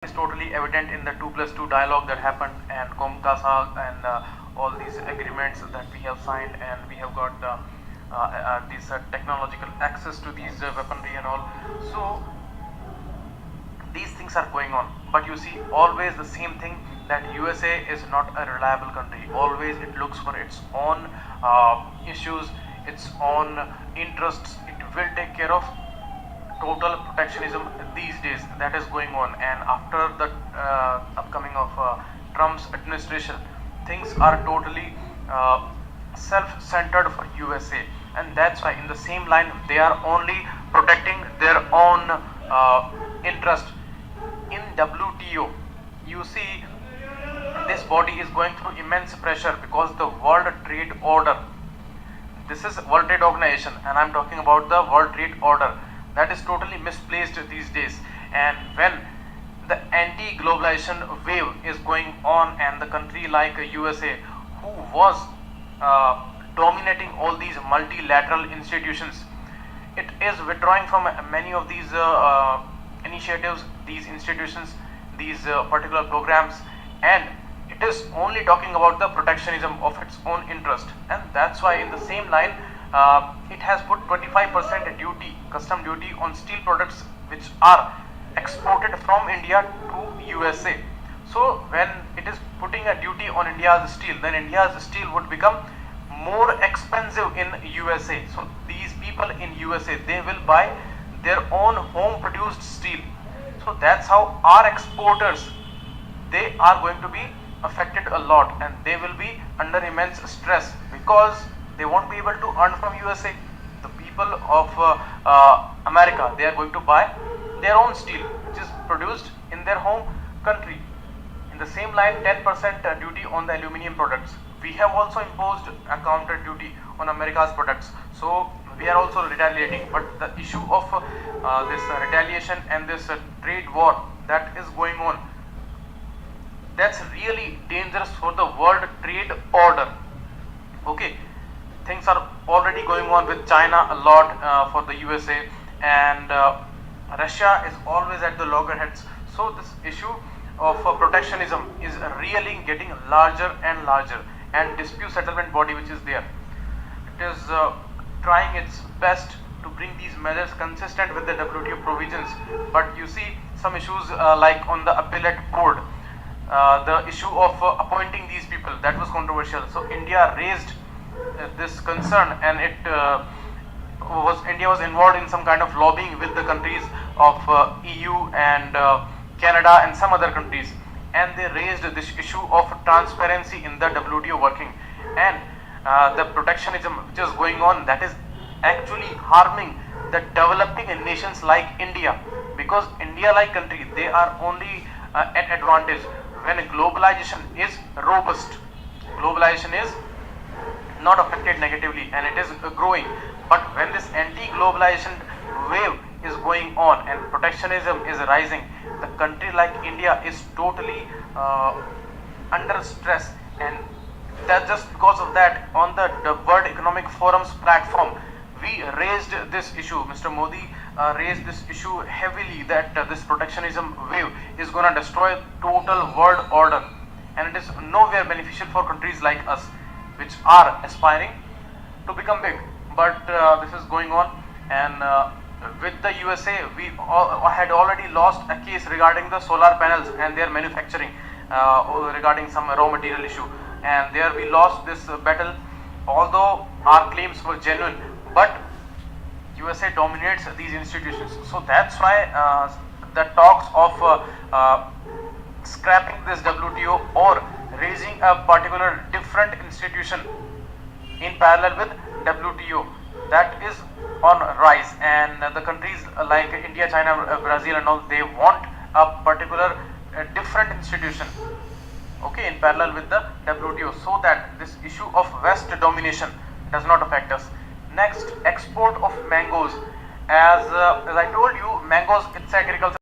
is totally evident in the 2+2 dialogue that happened, and Komkasa and all these agreements that we have signed, and we have got this technological access to these weaponry and all. So these things are going on, but you see always the same thing, that USA is not a reliable country. Always it looks for its own issues, its own interests. It will take care of total protectionism these days that is going on. And after the upcoming of Trump's administration, things are totally self-centered for USA, and that's why in the same line they are only protecting their own interest. In WTO, you see this body is going through immense pressure because the World Trade Order, this is World Trade Organization, and I'm talking about the World Trade Order, that is totally misplaced these days. And when the anti-globalization wave is going on, and the country like USA, who was dominating all these multilateral institutions, it is withdrawing from many of these initiatives, these institutions, these particular programs, and it is only talking about the protectionism of its own interest. And that's why in the same line it has put 25% duty, custom duty, on steel products which are exported from India to USA. So when it is putting a duty on India's steel, then India's steel would become more expensive in USA. So these people in USA, they will buy their own home produced steel. So that's how our exporters, they are going to be affected a lot, and they will be under immense stress because they won't be able to earn from USA. The people of America, they are going to buy their own steel which is produced in their home country. In the same line, 10% duty on the aluminium products. We have also imposed a counter duty on America's products, so we are also retaliating. But the issue of this retaliation and this trade war that is going on, that's really dangerous for the World Trade Order. Okay, things are already going on with China a lot for the USA, and Russia is always at the loggerheads. So this issue of protectionism is really getting larger and larger, and dispute settlement body which is there, it is trying its best to bring these measures consistent with the WTO provisions. But you see some issues like on the appellate board, the issue of appointing these people, that was controversial. So India raised this concern, and India was involved in some kind of lobbying with the countries of EU and Canada and some other countries, and they raised this issue of transparency in the WTO working. And the protectionism which is going on, that is actually harming the developing nations like India, because India like country, they are only at advantage when globalization is robust. Globalization is not affected negatively, and it is growing. But when this anti-globalization wave is going on and protectionism is rising, the country like India is totally under stress. And that just because of that, on the World Economic Forum's platform, we raised this issue. Mr. Modi raised this issue heavily, that this protectionism wave is going to destroy total world order, and it is nowhere beneficial for countries like us which are aspiring to become big. But this is going on, and with the USA, we had already lost a case regarding the solar panels and their manufacturing, regarding some raw material issue, and there we lost this battle, although our claims were genuine. But USA dominates these institutions. So that's why the talks of scrapping this WTO or raising a particular different institution in parallel with WTO, that is on rise. And the countries like India, China, Brazil and all, they want a particular different institution, okay, in parallel with the WTO, so that this issue of West domination does not affect us. Next, export of mangoes. As I told you, mangoes, it's agriculture.